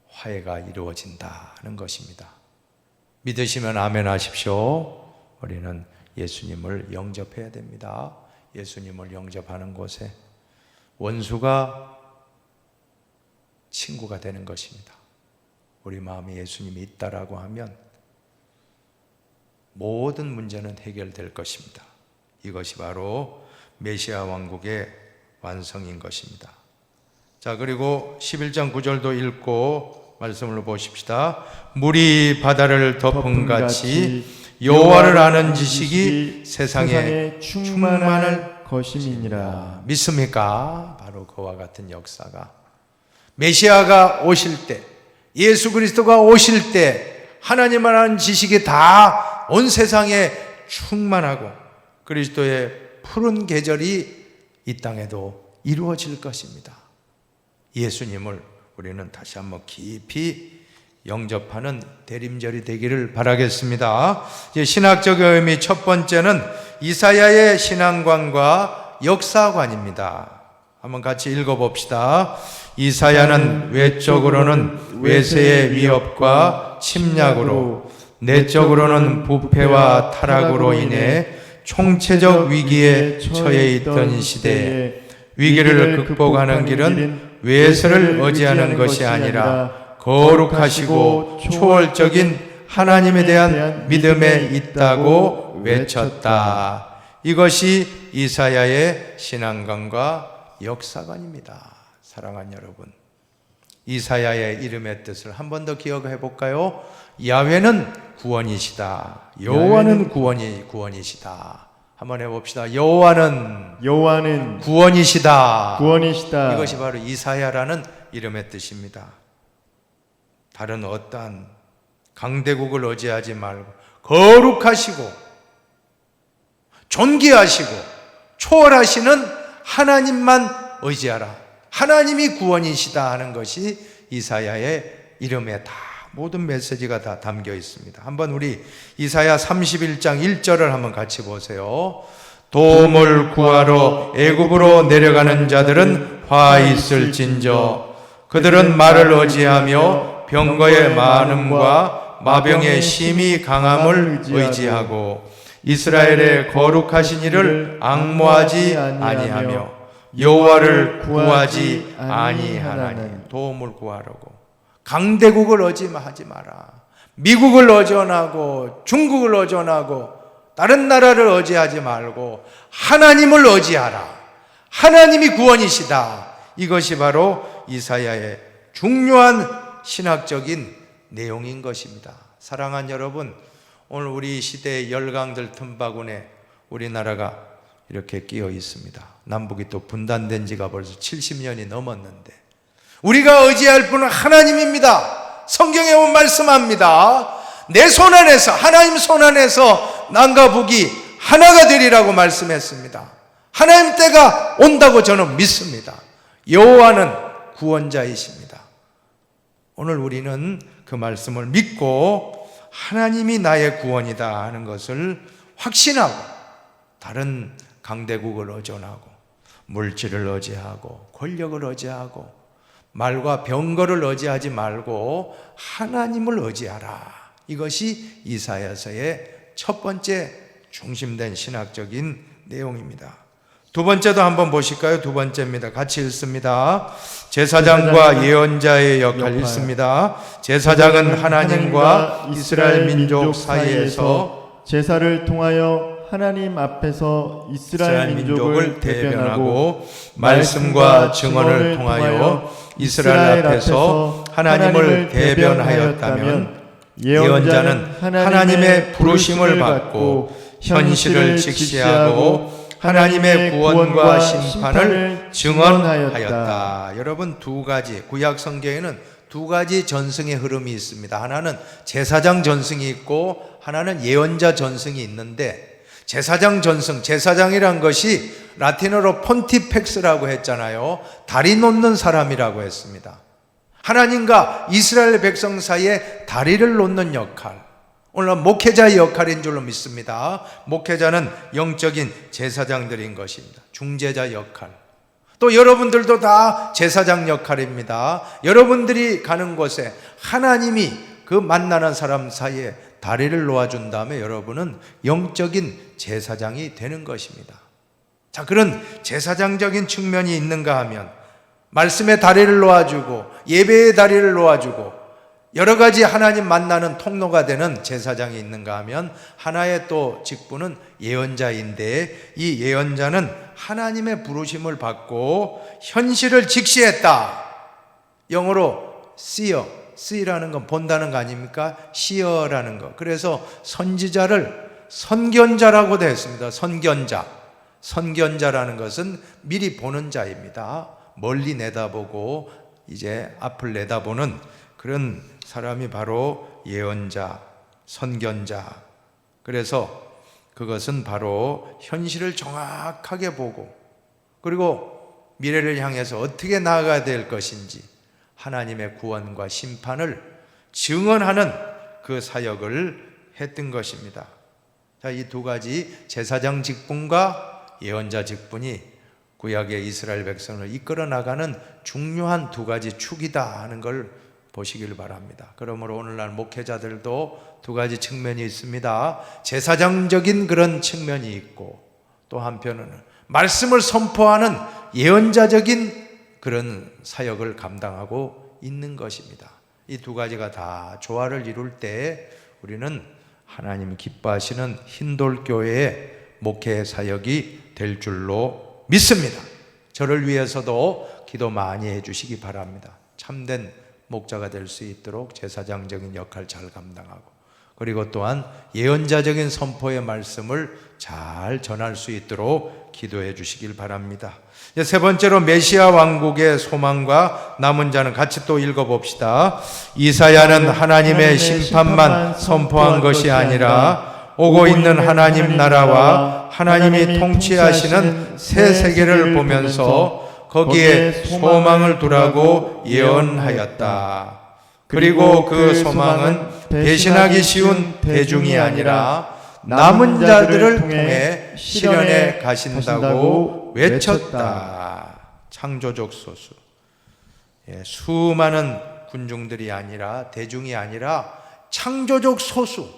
화해가 이루어진다는 것입니다. 믿으시면 아멘 하십시오. 우리는 예수님을 영접해야 됩니다. 예수님을 영접하는 곳에 원수가 친구가 되는 것입니다. 우리 마음에 예수님이 있다라고 하면 모든 문제는 해결될 것입니다. 이것이 바로 메시아 왕국의 완성인 것입니다. 자, 그리고 11장 9절도 읽고 말씀을 보십시다. 물이 바다를 덮은 같이 여호와를 아는 지식이 세상에 충만할 것임이니라. 믿습니까? 바로 그와 같은 역사가 메시아가 오실 때, 예수 그리스도가 오실 때 하나님을 아는 지식이 다 온 세상에 충만하고 그리스도의 푸른 계절이 이 땅에도 이루어질 것입니다. 예수님을 우리는 다시 한번 깊이 영접하는 대림절이 되기를 바라겠습니다. 신학적 의미 첫 번째는 이사야의 신앙관과 역사관입니다. 한번 같이 읽어봅시다. 이사야는 외적으로는 외세의 위협과 침략으로, 내적으로는 부패와 타락으로 인해 총체적 위기에 처해 있던 시대에 위기를 극복하는 길은 외세를 의지하는 것이 아니라 거룩하시고 초월적인 하나님에 대한 믿음에 있다고 외쳤다. 이것이 이사야의 신앙관과 역사관입니다. 사랑하는 여러분, 이사야의 이름의 뜻을 한 번 더 기억해 볼까요? 야훼는 구원이시다. 여호와는 구원이시다. 한번 해봅시다. 여호와는 구원이시다. 이것이 바로 이사야라는 이름의 뜻입니다. 다른 어떠한 강대국을 의지하지 말고 거룩하시고 존귀하시고 초월하시는 하나님만 의지하라. 하나님이 구원이시다 하는 것이 이사야의 이름에 다 모든 메시지가 다 담겨 있습니다. 한번 우리 이사야 31장 1절을 한번 같이 보세요. 도움을 구하러 애굽으로 내려가는 자들은 화 있을진저, 그들은 말을 의지하며 병거의 많음과 마병의 심히 강함을 의지하고 이스라엘의 거룩하신 이를 앙모하지 아니하며 여호와를 구하지 아니하나니. 도움을 구하라고. 강대국을 의지하지 마라. 미국을 의존하고 중국을 의존하고 다른 나라를 의지하지 말고 하나님을 의지하라. 하나님이 구원이시다. 이것이 바로 이사야의 중요한 신학적인 내용인 것입니다. 사랑하는 여러분, 오늘 우리 시대의 열강들 틈바구니에 우리나라가 이렇게 끼어 있습니다. 남북이 또 분단된 지가 벌써 70년이 넘었는데 우리가 의지할 분은 하나님입니다. 성경에 보면 말씀합니다. 내 손 안에서, 하나님 손 안에서 남과 북이 하나가 되리라고 말씀했습니다. 하나님 때가 온다고 저는 믿습니다. 여호와는 구원자이십니다. 오늘 우리는 그 말씀을 믿고 하나님이 나의 구원이다 하는 것을 확신하고 다른 강대국을 의존하고 물질을 의지하고 권력을 의지하고 말과 병거를 의지하지 말고 하나님을 의지하라. 이것이 이사야서의 첫 번째 중심된 신학적인 내용입니다. 두 번째도 한번 보실까요? 두 번째입니다. 같이 읽습니다. 제사장과 예언자의 역할 읽습니다. 제사장은 하나님과 이스라엘 민족 사이에서 제사를 통하여 하나님 앞에서 이스라엘 민족을 대변하고 말씀과 증언을 통하여 이스라엘 앞에서 하나님을 대변하였다면 예언자는 하나님의 부르심을 받고 현실을 직시하고 하나님의 구원과 심판을 증언하였다. 여러분, 두 가지, 구약 성경에는 두 가지 전승의 흐름이 있습니다. 하나는 제사장 전승이 있고 하나는 예언자 전승이 있는데, 제사장 전승, 제사장이란 것이 라틴어로 폰티펙스라고 했잖아요. 다리 놓는 사람이라고 했습니다. 하나님과 이스라엘 백성 사이에 다리를 놓는 역할, 오늘은 목회자의 역할인 줄로 믿습니다. 목회자는 영적인 제사장들인 것입니다. 중재자 역할. 또 여러분들도 다 제사장 역할입니다. 여러분들이 가는 곳에 하나님이 그 만나는 사람 사이에 다리를 놓아준 다음에 여러분은 영적인 제사장이 되는 것입니다. 자, 그런 제사장적인 측면이 있는가 하면 말씀의 다리를 놓아주고 예배의 다리를 놓아주고 여러 가지 하나님 만나는 통로가 되는 제사장이 있는가 하면 하나의 또 직분은 예언자인데, 이 예언자는 하나님의 부르심을 받고 현실을 직시했다. 영어로 see라는 건 본다는 거 아닙니까? seer라는 거. 그래서 선지자를 선견자라고 되어 있습니다. 선견자라는 것은 미리 보는 자입니다. 멀리 내다보고 이제 앞을 내다보는 그런 사람이 바로 예언자, 선견자. 그래서 그것은 바로 현실을 정확하게 보고 그리고 미래를 향해서 어떻게 나아가야 될 것인지 하나님의 구원과 심판을 증언하는 그 사역을 했던 것입니다. 자, 이 두 가지 제사장 직분과 예언자 직분이 구약의 이스라엘 백성을 이끌어 나가는 중요한 두 가지 축이다 하는 걸 보시길 바랍니다. 그러므로 오늘날 목회자들도 두 가지 측면이 있습니다. 제사장적인 그런 측면이 있고 또 한편으로는 말씀을 선포하는 예언자적인 그런 사역을 감당하고 있는 것입니다. 이 두 가지가 다 조화를 이룰 때 우리는 하나님이 기뻐하시는 흰돌교회의 목회 사역이 될 줄로 믿습니다. 저를 위해서도 기도 많이 해주시기 바랍니다. 참된 목자가 될 수 있도록 제사장적인 역할 잘 감당하고 그리고 또한 예언자적인 선포의 말씀을 잘 전할 수 있도록 기도해 주시길 바랍니다. 세 번째로 메시아 왕국의 소망과 남은 자는 같이 또 읽어봅시다. 이사야는 하나님의 심판만 선포한 것이 아니라 오고 있는 하나님 나라와 하나님이 통치하시는 새 세계를 보면서 거기에 소망을 두라고 예언하였다. 그리고 그 소망은 배신하기 쉬운 대중이 아니라 남은 자들을 통해 실현해 가신다고 외쳤다. 창조적 소수. 수많은 군중들이 아니라 대중이 아니라 창조적 소수.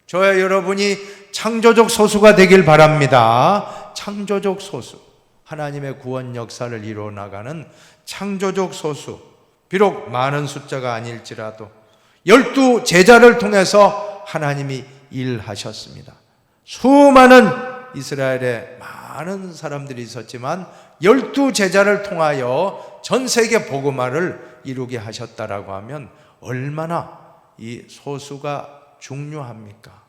저와 여러분이 창조적 소수가 되길 바랍니다. 창조적 소수. 하나님의 구원 역사를 이루어 나가는 창조적 소수. 비록 많은 숫자가 아닐지라도 12 제자를 통해서 하나님이 일하셨습니다. 수많은 이스라엘에 많은 사람들이 있었지만 12 제자를 통하여 전 세계 복음화를 이루게 하셨다라고 하면 얼마나 이 소수가 중요합니까?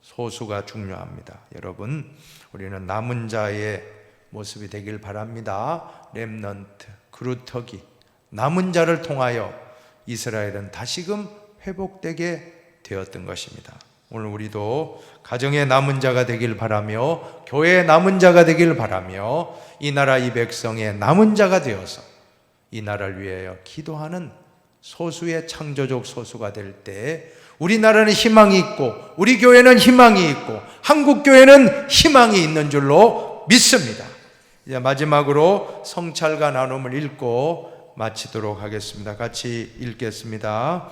소수가 중요합니다. 여러분, 우리는 남은 자의 모습이 되길 바랍니다. 렘넌트, 그루터기, 남은 자를 통하여 이스라엘은 다시금 회복되게 되었던 것입니다. 오늘 우리도 가정의 남은 자가 되길 바라며 교회의 남은 자가 되길 바라며 이 나라 이 백성의 남은 자가 되어서 이 나라를 위하여 기도하는 소수의 창조적 소수가 될 때 우리나라는 희망이 있고 우리 교회는 희망이 있고 한국 교회는 희망이 있는 줄로 믿습니다. 이제 마지막으로 성찰과 나눔을 읽고 마치도록 하겠습니다. 같이 읽겠습니다.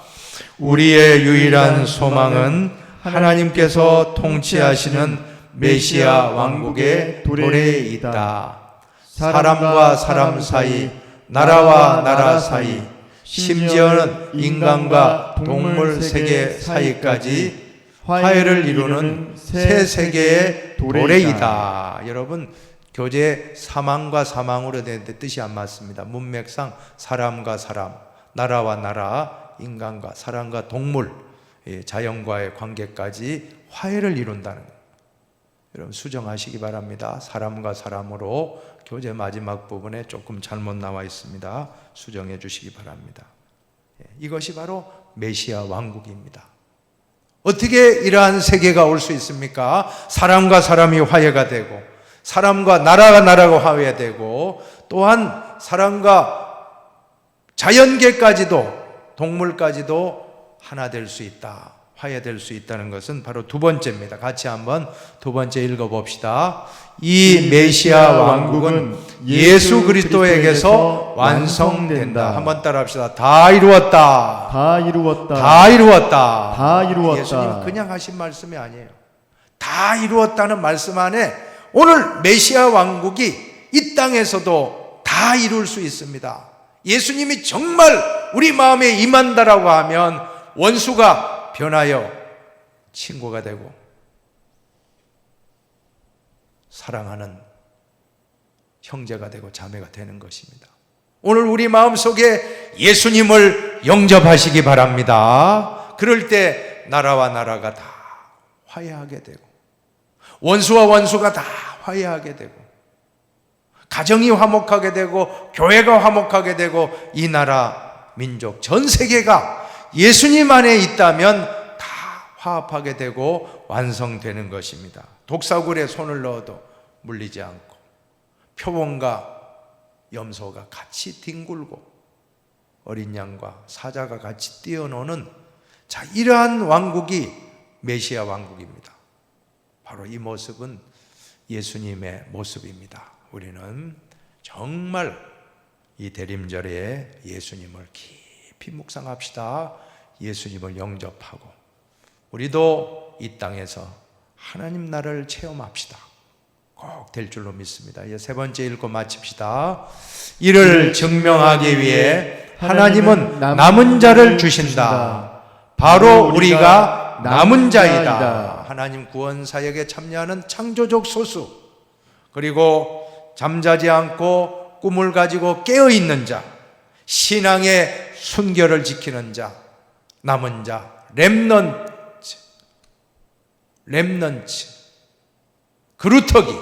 우리의 유일한 소망은 하나님께서 통치하시는 메시아 왕국의 도래에 있다. 사람과 사람 사이, 나라와 나라 사이, 심지어는 인간과 동물 세계 사이까지 화해를 이루는 새 세계의 도래이다. 여러분, 교재 사망과 사망으로 되는데 뜻이 안 맞습니다. 문맥상 사람과 사람, 나라와 나라, 인간과 사람과 동물, 자연과의 관계까지 화해를 이룬다는 것. 여러분 수정하시기 바랍니다. 사람과 사람으로 교재 마지막 부분에 조금 잘못 나와 있습니다. 수정해 주시기 바랍니다. 이것이 바로 메시아 왕국입니다. 어떻게 이러한 세계가 올 수 있습니까? 사람과 사람이 화해가 되고 사람과 나라가 화해되고 또한 사람과 자연계까지도 동물까지도 하나 될 수 있다. 화해될 수 있다는 것은 바로 두 번째입니다. 같이 한번 두 번째 읽어봅시다. 이 메시아 왕국은 예수 그리스도에게서 완성된다. 한번 따라합시다. 다 이루었다. 다 이루었다. 다 이루었다. 다 이루었다. 예수님은 그냥 하신 말씀이 아니에요. 다 이루었다는 말씀 안에 오늘 메시아 왕국이 이 땅에서도 다 이룰 수 있습니다. 예수님이 정말 우리 마음에 임한다라고 하면 원수가 변하여 친구가 되고 사랑하는 형제가 되고 자매가 되는 것입니다. 오늘 우리 마음속에 예수님을 영접하시기 바랍니다. 그럴 때 나라와 나라가 다 화해하게 되고 원수와 원수가 다 화해하게 되고 가정이 화목하게 되고 교회가 화목하게 되고 이 나라 민족 전 세계가 예수님 안에 있다면 다 화합하게 되고 완성되는 것입니다. 독사굴에 손을 넣어도 물리지 않고 표범과 염소가 같이 뒹굴고 어린 양과 사자가 같이 뛰어노는 자, 이러한 왕국이 메시아 왕국입니다. 바로 이 모습은 예수님의 모습입니다. 우리는 정말 이 대림절에 예수님을 깊이 묵상합시다. 예수님을 영접하고 우리도 이 땅에서 하나님 나라를 체험합시다. 꼭 될 줄로 믿습니다. 이제 세 번째 읽고 마칩시다. 이를 증명하기 위해 하나님은 남은 자를 주신다. 바로 우리가 남은 자이다. 하나님 구원 사역에 참여하는 창조적 소수, 그리고 잠자지 않고 꿈을 가지고 깨어있는 자, 신앙의 순결을 지키는 자, 남은 자, 렘넌트, 그루터기,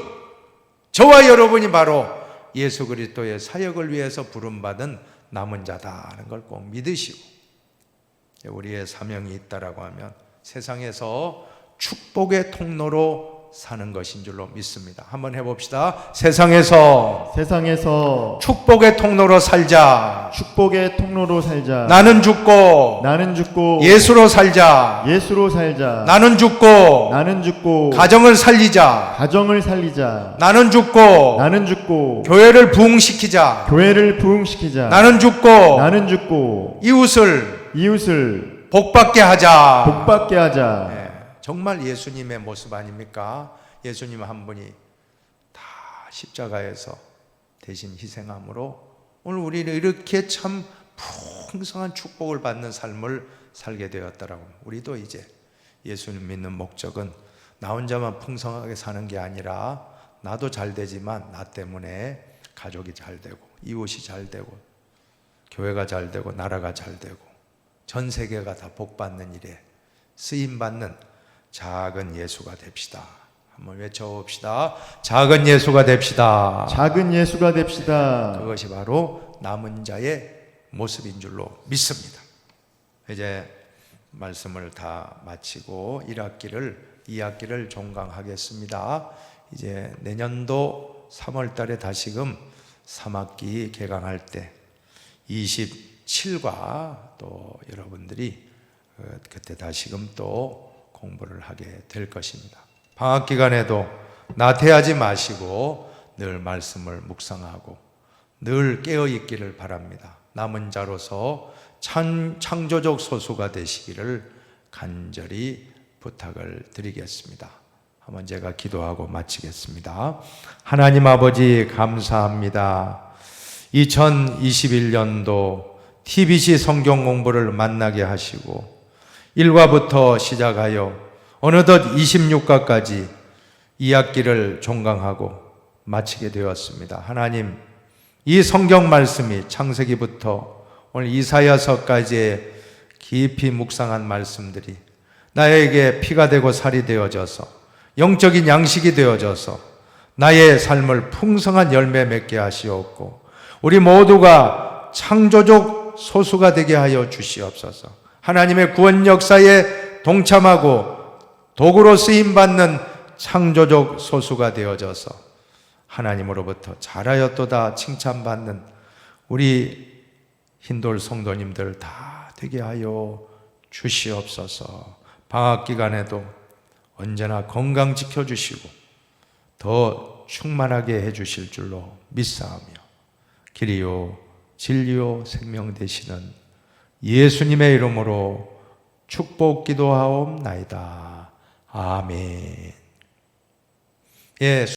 저와 여러분이 바로 예수 그리스도의 사역을 위해서 부름받은 남은 자다는 걸 꼭 믿으시고 우리의 사명이 있다라고 하면 세상에서 축복의 통로로 사는 것인 줄로 믿습니다. 한번 해봅시다. 세상에서 축복의 통로로 살자. 축복의 통로로 살자. 나는 죽고 예수로 살자. 나는 죽고 가정을 살리자. 나는 죽고 교회를 부흥시키자. 나는 죽고 이웃을 복받게 하자. 네, 정말 예수님의 모습 아닙니까? 예수님 한 분이 다 십자가에서 대신 희생함으로 오늘 우리는 이렇게 참 풍성한 축복을 받는 삶을 살게 되었다라고. 우리도 이제 예수님 믿는 목적은 나 혼자만 풍성하게 사는 게 아니라 나도 잘 되지만 나 때문에 가족이 잘 되고 이웃이 잘 되고 교회가 잘 되고 나라가 잘 되고 전 세계가 다 복받는 일에 쓰임받는 작은 예수가 됩시다. 한번 외쳐봅시다. 작은 예수가 됩시다. 작은 예수가 됩시다. 그것이 바로 남은 자의 모습인 줄로 믿습니다. 이제 말씀을 다 마치고 2학기를 종강하겠습니다. 이제 내년도 3월 달에 다시금 3학기 개강할 때 27과 또 여러분들이 그때 다시금 또 공부를 하게 될 것입니다. 방학 기간에도 나태하지 마시고 늘 말씀을 묵상하고 늘 깨어 있기를 바랍니다. 남은 자로서 창조적 소수가 되시기를 간절히 부탁을 드리겠습니다. 한번 제가 기도하고 마치겠습니다. 하나님 아버지 감사합니다. 2021년도 TBC 성경 공부를 만나게 하시고 1과부터 시작하여 어느덧 26과까지 2학기를 종강하고 마치게 되었습니다. 하나님, 이 성경 말씀이 창세기부터 오늘 이사야서까지의 깊이 묵상한 말씀들이 나에게 피가 되고 살이 되어져서 영적인 양식이 되어져서 나의 삶을 풍성한 열매 맺게 하시옵고 우리 모두가 창조적 소수가 되게 하여 주시옵소서. 하나님의 구원 역사에 동참하고 도구로 쓰임받는 창조적 소수가 되어져서 하나님으로부터 잘하였도다 칭찬받는 우리 흰돌 성도님들 다 되게 하여 주시옵소서. 방학 기간에도 언제나 건강 지켜주시고 더 충만하게 해주실 줄로 믿사오며 길이요 진리요 생명 되시는 예수님의 이름으로 축복 기도하옵나이다. 아멘. 예.